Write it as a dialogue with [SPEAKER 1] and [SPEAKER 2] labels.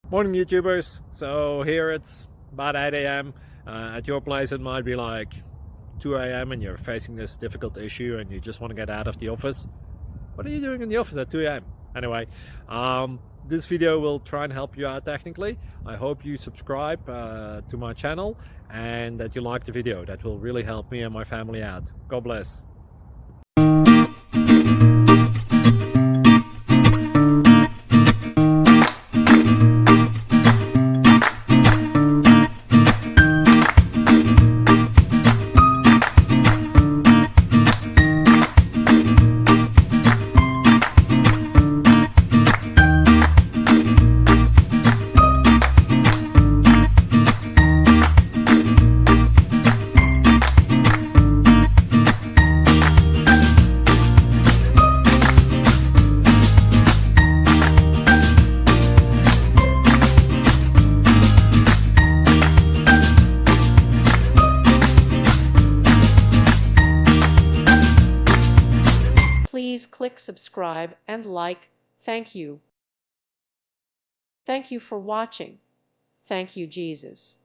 [SPEAKER 1] Morning YouTubers. So here it's about 8 a.m. At your place it might be like 2 a.m. and you're facing this difficult issue and you just want to get out of the office. What are you doing in the office at 2 a.m.? Anyway, this video will try and help you out technically. I hope you subscribe to my channel and that you like the video. That will really help me and my family out. God bless.
[SPEAKER 2] Please click subscribe and like. Thank you. Thank you for watching. Thank you, Jesus.